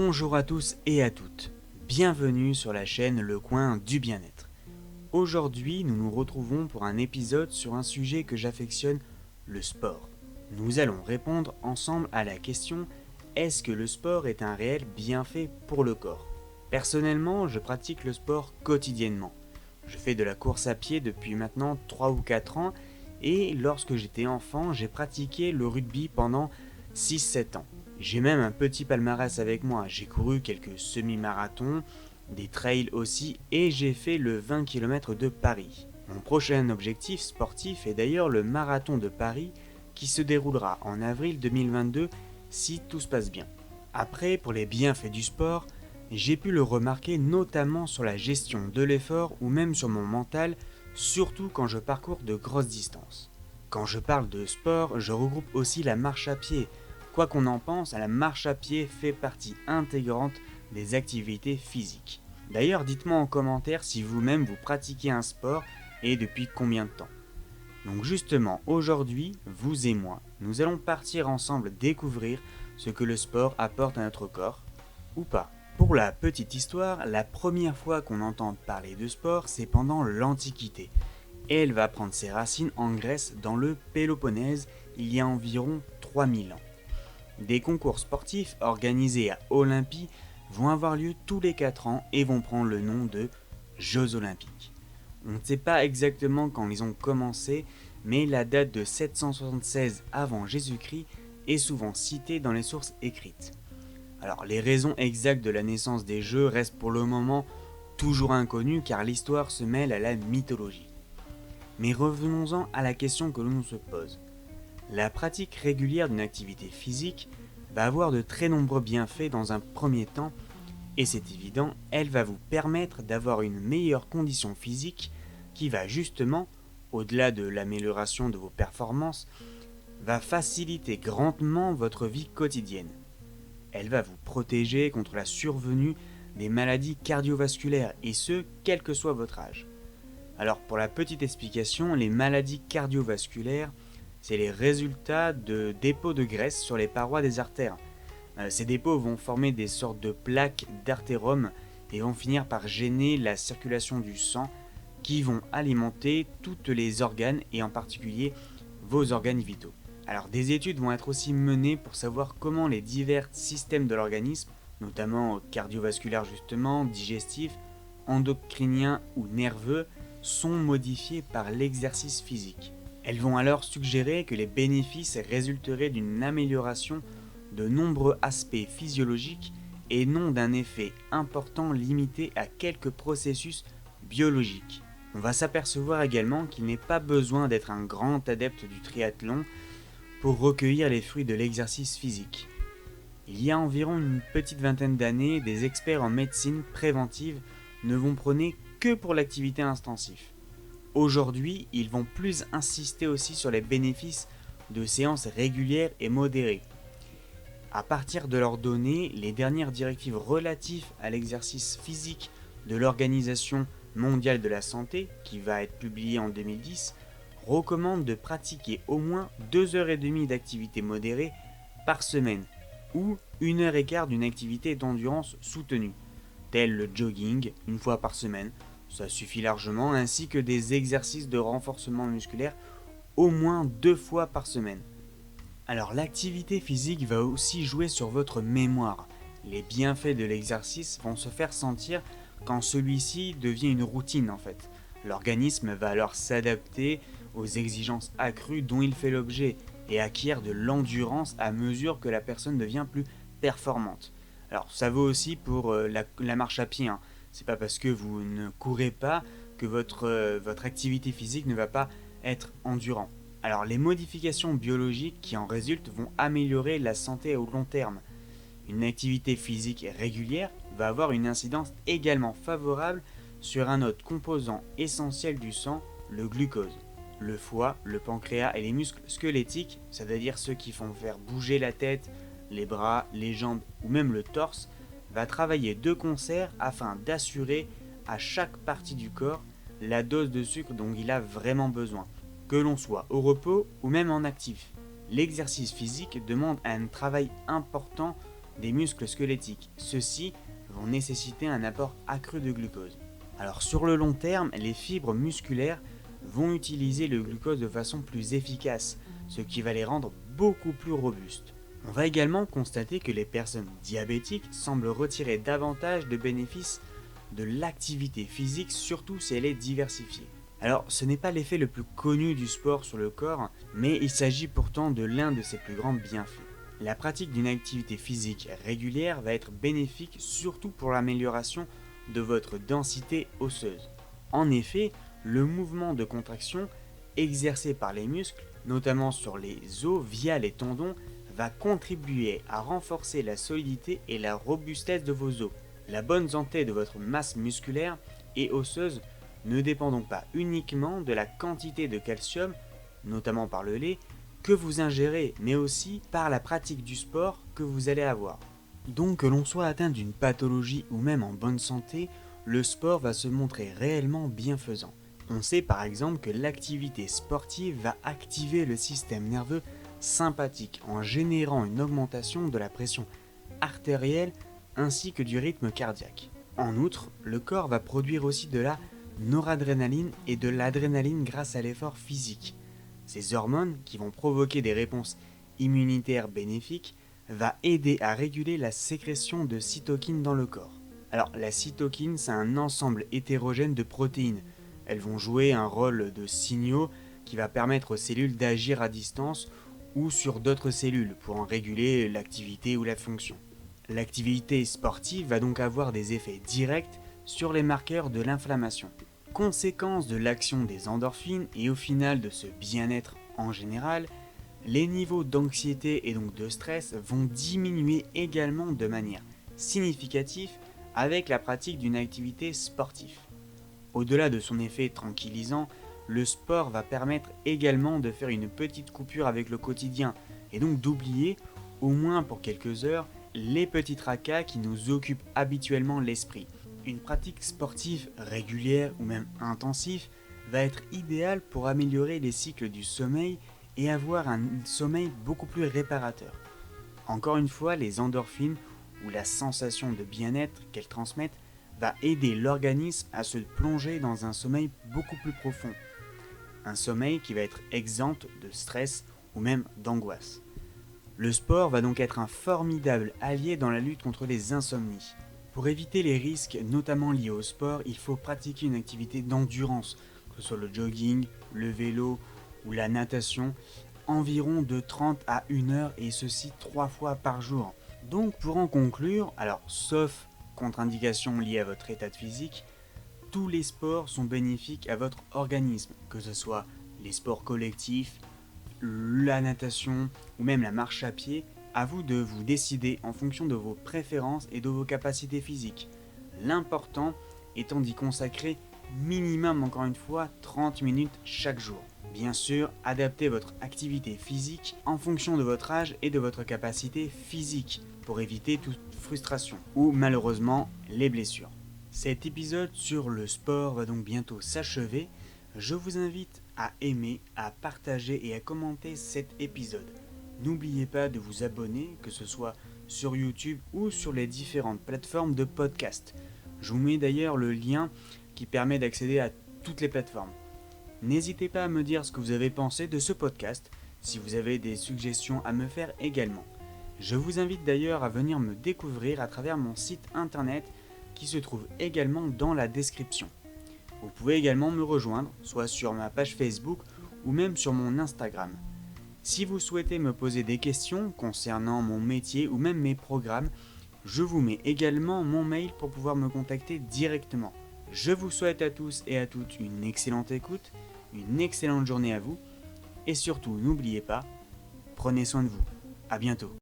Bonjour à tous et à toutes, bienvenue sur la chaîne Le Coin du Bien-être. Aujourd'hui, nous nous retrouvons pour un épisode sur un sujet que j'affectionne, le sport. Nous allons répondre ensemble à la question: est-ce que le sport est un réel bienfait pour le corps? Personnellement, je pratique le sport quotidiennement. Je fais de la course à pied depuis maintenant 3 ou 4 ans et lorsque j'étais enfant, j'ai pratiqué le rugby pendant 6-7 ans. J'ai même un petit palmarès avec moi, j'ai couru quelques semi-marathons, des trails aussi et j'ai fait le 20 km de Paris. Mon prochain objectif sportif est d'ailleurs le marathon de Paris qui se déroulera en avril 2022 si tout se passe bien. Après, pour les bienfaits du sport, j'ai pu le remarquer notamment sur la gestion de l'effort ou même sur mon mental, surtout quand je parcours de grosses distances. Quand je parle de sport, je regroupe aussi la marche à pied. Quoi qu'on en pense, la marche à pied fait partie intégrante des activités physiques. D'ailleurs, dites-moi en commentaire si vous-même vous pratiquez un sport et depuis combien de temps. Donc justement, aujourd'hui, vous et moi, nous allons partir ensemble découvrir ce que le sport apporte à notre corps, ou pas. Pour la petite histoire, la première fois qu'on entend parler de sport, c'est pendant l'Antiquité. Et elle va prendre ses racines en Grèce dans le Péloponnèse il y a environ 3000 ans. Des concours sportifs organisés à Olympie vont avoir lieu tous les 4 ans et vont prendre le nom de Jeux Olympiques. On ne sait pas exactement quand ils ont commencé, mais la date de 776 avant Jésus-Christ est souvent citée dans les sources écrites. Alors les raisons exactes de la naissance des Jeux restent pour le moment toujours inconnues car l'histoire se mêle à la mythologie. Mais revenons-en à la question que l'on se pose. La pratique régulière d'une activité physique va avoir de très nombreux bienfaits dans un premier temps, et c'est évident, elle va vous permettre d'avoir une meilleure condition physique qui va justement, au-delà de l'amélioration de vos performances, va faciliter grandement votre vie quotidienne. Elle va vous protéger contre la survenue des maladies cardiovasculaires, et ce, quel que soit votre âge. Alors pour la petite explication, les maladies cardiovasculaires, c'est les résultats de dépôts de graisse sur les parois des artères. Ces dépôts vont former des sortes de plaques d'artérome et vont finir par gêner la circulation du sang qui vont alimenter tous les organes et en particulier vos organes vitaux. Alors des études vont être aussi menées pour savoir comment les divers systèmes de l'organisme, notamment cardiovasculaires justement, digestifs, endocriniens ou nerveux, sont modifiés par l'exercice physique. Elles vont alors suggérer que les bénéfices résulteraient d'une amélioration de nombreux aspects physiologiques et non d'un effet important limité à quelques processus biologiques. On va s'apercevoir également qu'il n'est pas besoin d'être un grand adepte du triathlon pour recueillir les fruits de l'exercice physique. Il y a environ une petite vingtaine d'années, des experts en médecine préventive ne vont prôner que pour l'activité intensive. Aujourd'hui, ils vont plus insister aussi sur les bénéfices de séances régulières et modérées. À partir de leurs données, les dernières directives relatives à l'exercice physique de l'Organisation mondiale de la santé, qui va être publiée en 2010, recommandent de pratiquer au moins 2h30 d'activité modérée par semaine, ou 1h15 d'une activité d'endurance soutenue, telle le jogging une fois par semaine, ça suffit largement, ainsi que des exercices de renforcement musculaire au moins 2 fois par semaine. Alors l'activité physique va aussi jouer sur votre mémoire. Les bienfaits de l'exercice vont se faire sentir quand celui-ci devient une routine en fait. L'organisme va alors s'adapter aux exigences accrues dont il fait l'objet et acquiert de l'endurance à mesure que la personne devient plus performante. Alors ça vaut aussi pour la marche à pied, hein. C'est pas parce que vous ne courez pas que votre activité physique ne va pas être endurant. Alors les modifications biologiques qui en résultent vont améliorer la santé au long terme. Une activité physique régulière va avoir une incidence également favorable sur un autre composant essentiel du sang, le glucose. Le foie, le pancréas et les muscles squelettiques, c'est-à-dire ceux qui font faire bouger la tête, les bras, les jambes ou même le torse, va travailler de concert afin d'assurer à chaque partie du corps la dose de sucre dont il a vraiment besoin, que l'on soit au repos ou même en actif. L'exercice physique demande un travail important des muscles squelettiques. Ceux-ci vont nécessiter un apport accru de glucose. Alors sur le long terme, les fibres musculaires vont utiliser le glucose de façon plus efficace, ce qui va les rendre beaucoup plus robustes. On va également constater que les personnes diabétiques semblent retirer davantage de bénéfices de l'activité physique, surtout si elle est diversifiée. Alors, ce n'est pas l'effet le plus connu du sport sur le corps, mais il s'agit pourtant de l'un de ses plus grands bienfaits. La pratique d'une activité physique régulière va être bénéfique surtout pour l'amélioration de votre densité osseuse. En effet, le mouvement de contraction exercé par les muscles, notamment sur les os via les tendons, va contribuer à renforcer la solidité et la robustesse de vos os. La bonne santé de votre masse musculaire et osseuse ne dépend donc pas uniquement de la quantité de calcium, notamment par le lait, que vous ingérez, mais aussi par la pratique du sport que vous allez avoir. Donc que l'on soit atteint d'une pathologie ou même en bonne santé, le sport va se montrer réellement bienfaisant. On sait par exemple que l'activité sportive va activer le système nerveux sympathique en générant une augmentation de la pression artérielle ainsi que du rythme cardiaque. En outre, le corps va produire aussi de la noradrénaline et de l'adrénaline grâce à l'effort physique. Ces hormones, qui vont provoquer des réponses immunitaires bénéfiques, va aider à réguler la sécrétion de cytokines dans le corps. Alors, la cytokine, c'est un ensemble hétérogène de protéines. Elles vont jouer un rôle de signaux qui va permettre aux cellules d'agir à distance ou sur d'autres cellules pour en réguler l'activité ou la fonction. L'activité sportive va donc avoir des effets directs sur les marqueurs de l'inflammation. Conséquence de l'action des endorphines et au final de ce bien-être en général, les niveaux d'anxiété et donc de stress vont diminuer également de manière significative avec la pratique d'une activité sportive. Au-delà de son effet tranquillisant, le sport va permettre également de faire une petite coupure avec le quotidien et donc d'oublier, au moins pour quelques heures, les petits tracas qui nous occupent habituellement l'esprit. Une pratique sportive régulière ou même intensive va être idéale pour améliorer les cycles du sommeil et avoir un sommeil beaucoup plus réparateur. Encore une fois, les endorphines ou la sensation de bien-être qu'elles transmettent va aider l'organisme à se plonger dans un sommeil beaucoup plus profond. Un sommeil qui va être exempt de stress ou même d'angoisse. Le sport va donc être un formidable allié dans la lutte contre les insomnies. Pour éviter les risques, notamment liés au sport, il faut pratiquer une activité d'endurance, que ce soit le jogging, le vélo ou la natation, environ de 30 à 1 heure et ceci 3 fois par jour. Donc pour en conclure, alors sauf contre-indications liées à votre état de physique, tous les sports sont bénéfiques à votre organisme, que ce soit les sports collectifs, la natation ou même la marche à pied. À vous de vous décider en fonction de vos préférences et de vos capacités physiques. L'important étant d'y consacrer minimum, encore une fois, 30 minutes chaque jour. Bien sûr, adaptez votre activité physique en fonction de votre âge et de votre capacité physique pour éviter toute frustration ou malheureusement les blessures. Cet épisode sur le sport va donc bientôt s'achever. Je vous invite à aimer, à partager et à commenter cet épisode. N'oubliez pas de vous abonner, que ce soit sur YouTube ou sur les différentes plateformes de podcast. Je vous mets d'ailleurs le lien qui permet d'accéder à toutes les plateformes. N'hésitez pas à me dire ce que vous avez pensé de ce podcast, si vous avez des suggestions à me faire également. Je vous invite d'ailleurs à venir me découvrir à travers mon site internet qui se trouve également dans la description. Vous pouvez également me rejoindre, soit sur ma page Facebook ou même sur mon Instagram. Si vous souhaitez me poser des questions concernant mon métier ou même mes programmes, je vous mets également mon mail pour pouvoir me contacter directement. Je vous souhaite à tous et à toutes une excellente écoute, une excellente journée à vous, et surtout n'oubliez pas, prenez soin de vous. À bientôt.